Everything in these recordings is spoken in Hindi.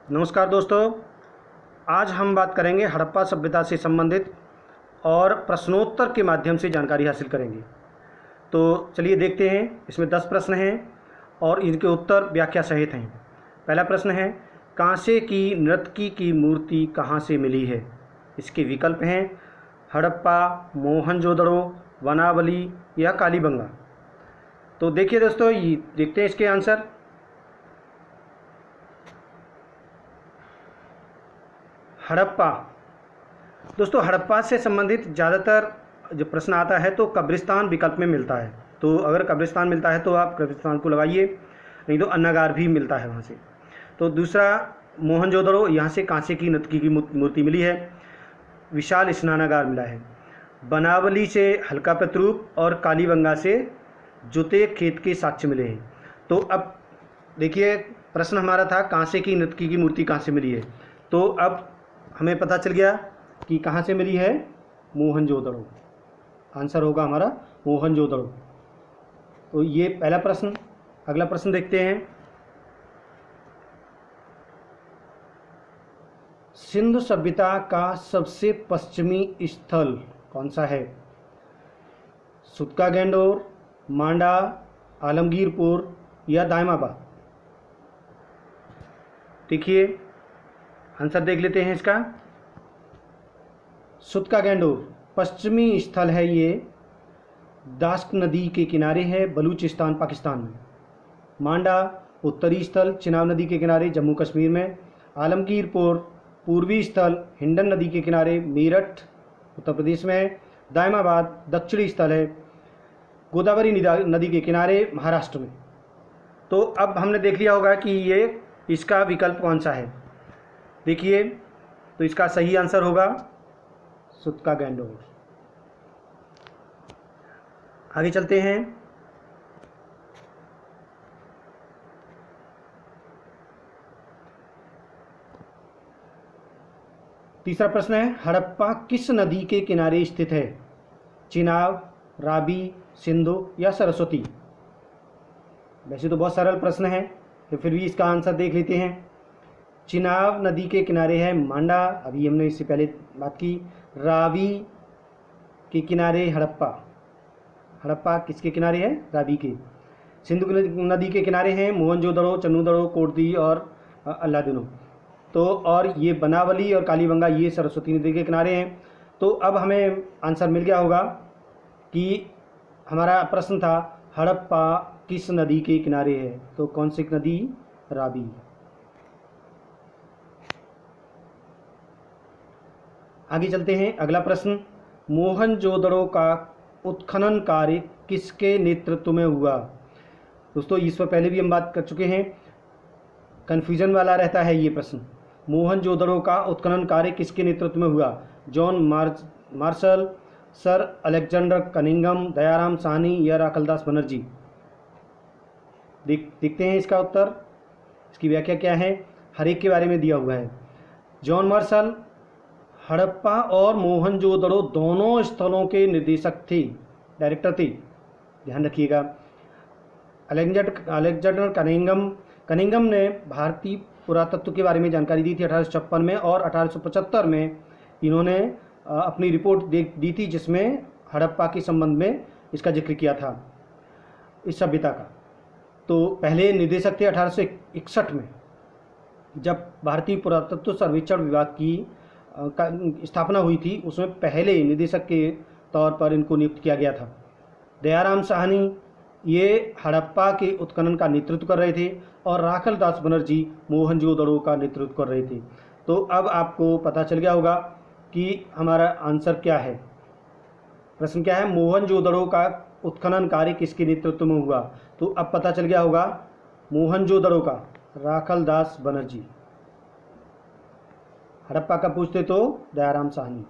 नमस्कार दोस्तों, आज हम बात करेंगे हड़प्पा सभ्यता से संबंधित और प्रश्नोत्तर के माध्यम से जानकारी हासिल करेंगे। तो चलिए देखते हैं। इसमें 10 प्रश्न हैं और इनके उत्तर व्याख्या सहित हैं। पहला प्रश्न है, कांसे की नर्तकी की मूर्ति कहाँ से मिली है? इसके विकल्प हैं हड़प्पा, मोहनजोदड़ो, वनावली या कालीबंगा। तो देखिए दोस्तों, ये देखते हैं इसके आंसर। हड़प्पा। दोस्तों, हड़प्पा से संबंधित ज़्यादातर जो प्रश्न आता है तो कब्रिस्तान विकल्प में मिलता है। तो अगर कब्रिस्तान मिलता है तो आप कब्रिस्तान को लगाइए, नहीं तो अन्नागार भी मिलता है वहाँ से। तो दूसरा, मोहनजोदड़ो, यहाँ से कांसे की नर्तकी की मूर्ति मिली है। विशाल स्नानागार मिला है। बनावली से हल्का प्रतिरूप और कालीबंगा से जुते खेत के साक्ष्य मिले हैं। तो अब देखिए, प्रश्न हमारा था कांसे की नर्तकी की मूर्ति कहाँ से मिली है। तो अब हमें पता चल गया कि कहाँ से मिली है, मोहनजोदड़ो। आंसर होगा हमारा मोहनजोदड़ो। तो ये पहला प्रश्न। अगला प्रश्न देखते हैं। सिंधु सभ्यता का सबसे पश्चिमी स्थल कौन सा है? सुतका गैंडोर, मांडा, आलमगीरपुर या दायमाबाद। देखिए, आंसर देख लेते हैं इसका। सुतका गैंडोर पश्चिमी स्थल है। ये दास्क नदी के किनारे है, बलूचिस्तान पाकिस्तान में। मांडा उत्तरी स्थल, चिनाब नदी के किनारे, जम्मू कश्मीर में। आलमगीरपुर पूर्वी स्थल, हिंडन नदी के किनारे, मेरठ उत्तर प्रदेश में है। दायमाबाद दक्षिणी स्थल है, गोदावरी नदी के किनारे, महाराष्ट्र में। तो अब हमने देख लिया होगा कि ये इसका विकल्प कौन सा है। देखिए, तो इसका सही आंसर होगा सुतका गैंडोर। आगे चलते हैं। तीसरा प्रश्न है, हड़प्पा किस नदी के किनारे स्थित है? चिनाब, रावी, सिंधु या सरस्वती। वैसे तो बहुत सरल प्रश्न है, तो फिर भी इसका आंसर देख लेते हैं। चिनाब नदी के किनारे है मांडा, अभी हमने इससे पहले बात की। रावी के किनारे हड़प्पा। हड़प्पा किसके किनारे है? रावी के। सिंधु नदी के किनारे हैं मोहनजोदड़ो, चन्नूदड़ो, कोटदी और अल्लादिनो। तो और ये बनावली और कालीबंगा ये सरस्वती नदी के किनारे हैं। तो अब हमें आंसर मिल गया होगा कि हमारा प्रश्न था हड़प्पा किस नदी के किनारे है। तो कौन सी नदी? रावी। आगे चलते हैं। अगला प्रश्न, मोहनजोदड़ो का उत्खनन कार्य किसके नेतृत्व में हुआ? दोस्तों, इस पर पहले भी हम बात कर चुके हैं, कन्फ्यूजन वाला रहता है ये प्रश्न। मोहनजोदड़ो का उत्खनन कार्य किसके नेतृत्व में हुआ? John Marshall, sir Alexander Cunningham, Dayaram Sahni या राखलदास बनर्जी। देखते हैं इसका उत्तर। इसकी व्याख्या क्या है, हर एक के बारे में दिया हुआ है। जॉन मार्शल हड़प्पा और मोहनजोदड़ो दोनों स्थलों के निर्देशक थे, डायरेक्टर थे, ध्यान रखिएगा। अलेक्जेंडर कनिंघम ने भारतीय पुरातत्व के बारे में जानकारी दी थी 1856 में, और 1875 में इन्होंने अपनी रिपोर्ट दी थी जिसमें हड़प्पा के संबंध में इसका जिक्र किया था, इस सभ्यता का। तो पहले निर्देशक थे 1861 में, जब भारतीय पुरातत्व सर्वेक्षण विभाग की स्थापना हुई थी, उसमें पहले निदेशक के तौर पर इनको नियुक्त किया गया था। दयाराम साहनी ये हड़प्पा के उत्खनन का नेतृत्व कर रहे थे और राखलदास बनर्जी मोहनजोदड़ो का नेतृत्व कर रहे थे। तो अब आपको पता चल गया होगा कि हमारा आंसर क्या है। प्रश्न क्या है, मोहनजोदड़ो का उत्खनन कार्य किसके नेतृत्व में हुआ? तो अब पता चल गया होगा मोहनजोदड़ो का, राखलदास बनर्जी। हड़प्पा का पूछते तो दयाराम साहनी।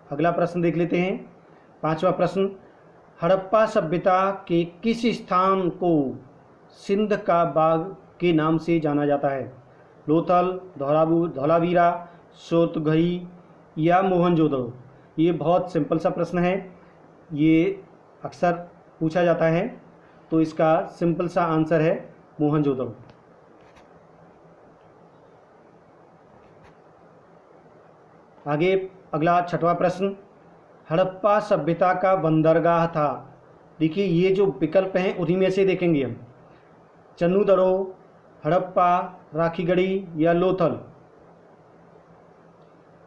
अगला प्रश्न देख लेते हैं। पांचवा प्रश्न, हड़प्पा सभ्यता के किस स्थान को सिंध का बाग के नाम से जाना जाता है? लोथल, धौलावीरा, सोतगही या मोहनजोदड़ो। ये बहुत सिंपल सा प्रश्न है, ये अक्सर पूछा जाता है। तो इसका सिंपल सा आंसर है मोहनजोदड़ो। आगे अगला छठवां प्रश्न, हड़प्पा सभ्यता का बंदरगाह था। देखिए ये जो विकल्प हैं उन्हीं में से देखेंगे हम, चन्नूदड़ो, हड़प्पा, राखीगढ़ी या लोथल।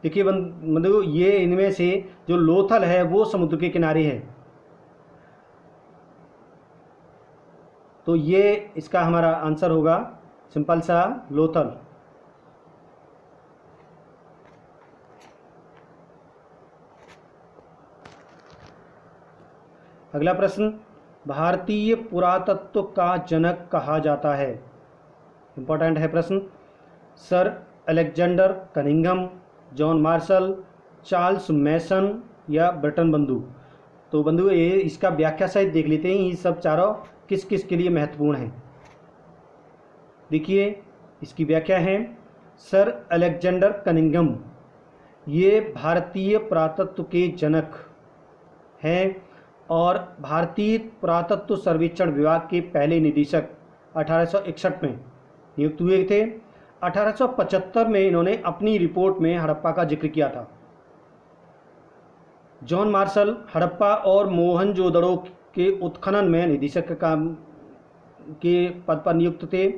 देखिए मतलब ये इनमें से जो लोथल है वो समुद्र के किनारे है, तो ये इसका हमारा आंसर होगा सिंपल सा लोथल। अगला प्रश्न, भारतीय पुरातत्व का जनक कहा जाता है। इंपॉर्टेंट है प्रश्न। Sir Alexander Cunningham, John Marshall, Charles Masson या ब्रिटन बंधु। तो बंधु ये इसका व्याख्या सहित देख लेते हैं, ये सब चारों किस किस के लिए महत्वपूर्ण हैं। देखिए इसकी व्याख्या है, सर अलेक्जेंडर कनिंघम ये भारतीय पुरातत्व के जनक हैं और भारतीय पुरातत्व सर्वेक्षण विभाग के पहले निदेशक 1861 में नियुक्त हुए थे। 1875 में इन्होंने अपनी रिपोर्ट में हड़प्पा का जिक्र किया था। जॉन मार्शल हड़प्पा और मोहनजोदड़ो के उत्खनन में निदेशक के काम के पद पर नियुक्त थे।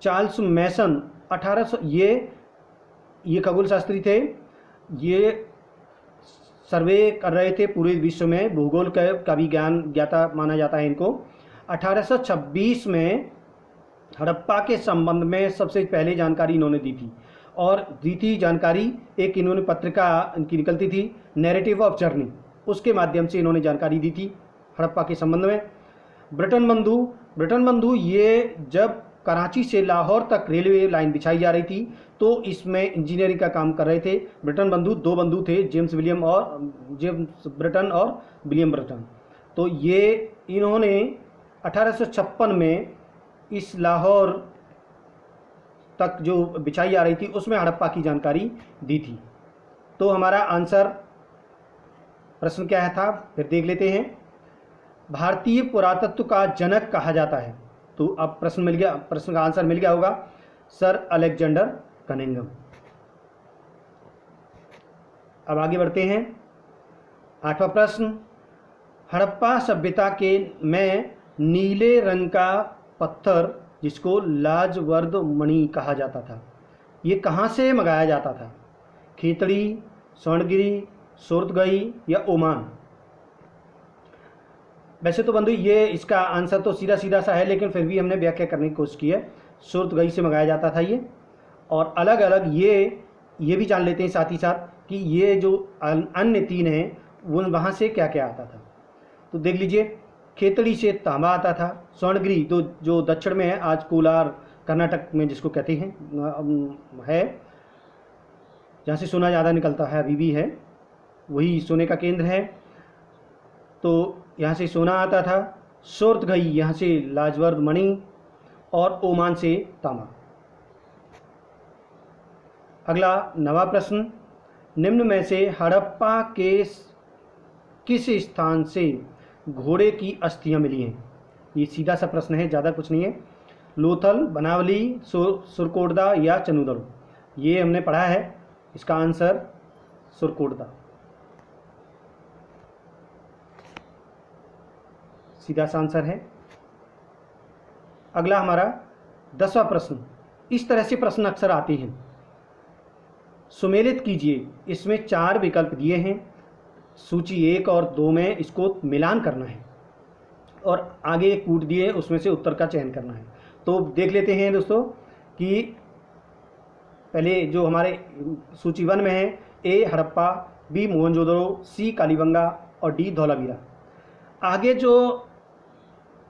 चार्ल्स मैसन 1800 ये खगोल शास्त्री थे, ये सर्वे कर रहे थे पूरे विश्व में, भूगोल का भी ज्ञान ज्ञाता माना जाता है इनको। 1826 में हड़प्पा के संबंध में सबसे पहले जानकारी इन्होंने दी थी, और दी थी जानकारी एक इन्होंने पत्रिका इनकी निकलती थी नैरेटिव ऑफ जर्नी, उसके माध्यम से इन्होंने जानकारी दी थी हड़प्पा के संबंध में। ब्रिटन बंधु ये जब कराची से लाहौर तक रेलवे लाइन बिछाई जा रही थी तो इसमें इंजीनियरिंग का काम कर रहे थे। ब्रिटन बंधु दो बंधु थे, जेम्स ब्रिटन और विलियम ब्रिटन। तो ये इन्होंने 1856 में इस लाहौर तक जो बिछाई जा रही थी उसमें हड़प्पा की जानकारी दी थी। तो हमारा आंसर प्रश्न क्या है था फिर देख लेते हैं। भारतीय पुरातत्व का जनक कहा जाता है, तो अब प्रश्न मिल गया, प्रश्न का आंसर मिल गया होगा सर अलेक्जेंडर कनिंघम। अब आगे बढ़ते हैं। 8वां प्रश्न, हड़प्पा सभ्यता के में नीले रंग का पत्थर जिसको लाजवर्द मणि कहा जाता था, ये कहाँ से मंगाया जाता था? खेतड़ी, स्वर्णगिरी, सुरतगई या ओमान? वैसे तो बंधु ये इसका आंसर तो सीधा सीधा सा है, लेकिन फिर भी हमने व्याख्या करने की कोशिश की है। सुरतगई से मंगाया जाता था ये, और अलग अलग ये भी जान लेते हैं साथ ही साथ कि ये जो अन्य तीन हैं वो वहाँ से क्या क्या आता था। तो देख लीजिए, खेतड़ी से तांबा आता था, स्वर्णगिरी तो जो दक्षिण में है, आज कोलार कर्नाटक में जिसको कहते हैं है, जहाँ से सोना ज़्यादा निकलता है अभी भी है, वही सोने का केंद्र है, तो यहाँ से सोना आता था। सुरतगई यहाँ से लाजवर्द मणि, और ओमान से तांबा। अगला 9वां प्रश्न, निम्न में से हड़प्पा के किस स्थान से घोड़े की अस्थियां मिली हैं? ये सीधा सा प्रश्न है, ज़्यादा कुछ नहीं है। लोथल, बनावली, सुरकोटदा या चन्नूदड़ो? ये हमने पढ़ा है, इसका आंसर सुरकोटदा, सीधा सा आंसर है। अगला हमारा 10वां प्रश्न, इस तरह से प्रश्न अक्सर आते हैं, सुमेलित कीजिए, इसमें 4 विकल्प दिए हैं, सूची 1 और 2 में इसको मिलान करना है और आगे एक कूट दिए उसमें से उत्तर का चयन करना है। तो देख लेते हैं दोस्तों कि पहले जो हमारे सूची 1 में है, ए हड़प्पा, बी मोहनजोदड़ो, सी कालीबंगा और डी धौलावीरा। आगे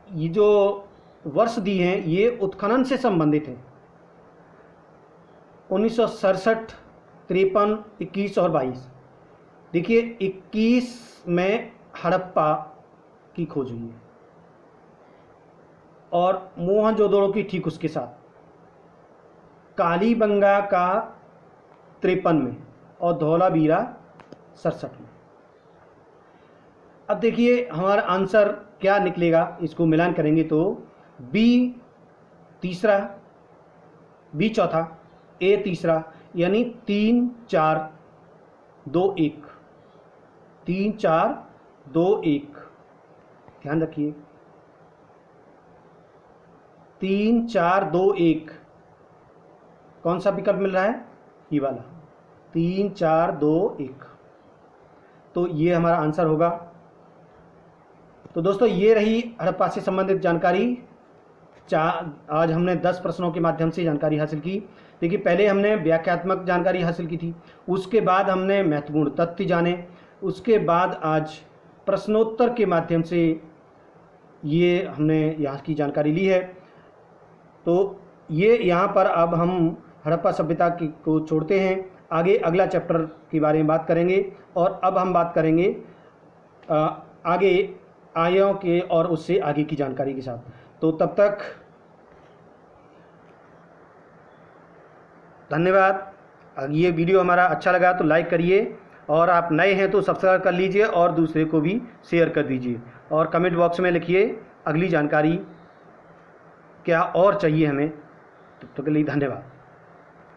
ये जो वर्ष दिए हैं ये उत्खनन से संबंधित हैं, 1967, 53, 21 और 22। देखिए 21 में हड़प्पा की खोज हुई है और मोहनजोदड़ो की ठीक उसके साथ, कालीबंगा का 53 में और धौलावीरा 67 में। अब देखिए हमारा आंसर क्या निकलेगा, इसको मिलान करेंगे तो बी तीसरा, बी चौथा, ए तीसरा, यानी 3 4 2 1, 3 4 2 1। ध्यान रखिए, 3 4 2 1। कौन सा विकल्प मिल रहा है? ये वाला, 3 4 2 1। तो ये हमारा आंसर होगा। तो दोस्तों ये रही हड़प्पा से संबंधित जानकारी। आज हमने 10 प्रश्नों के माध्यम से जानकारी हासिल की। देखिए, पहले हमने व्याख्यात्मक जानकारी हासिल की थी, उसके बाद हमने महत्वपूर्ण तथ्य जाने, उसके बाद आज प्रश्नोत्तर के माध्यम से ये हमने यहाँ की जानकारी ली है। तो ये यहाँ पर अब हम हड़प्पा सभ्यता को छोड़ते हैं, आगे अगला चैप्टर के बारे में बात करेंगे। और अब हम बात करेंगे आगे आयों के और उससे आगे की जानकारी के साथ। तो तब तक धन्यवाद। ये वीडियो हमारा अच्छा लगा तो लाइक करिए, और आप नए हैं तो सब्सक्राइब कर लीजिए और दूसरे को भी शेयर कर दीजिए, और कमेंट बॉक्स में लिखिए अगली जानकारी क्या और चाहिए हमें। तब तक के लिए धन्यवाद।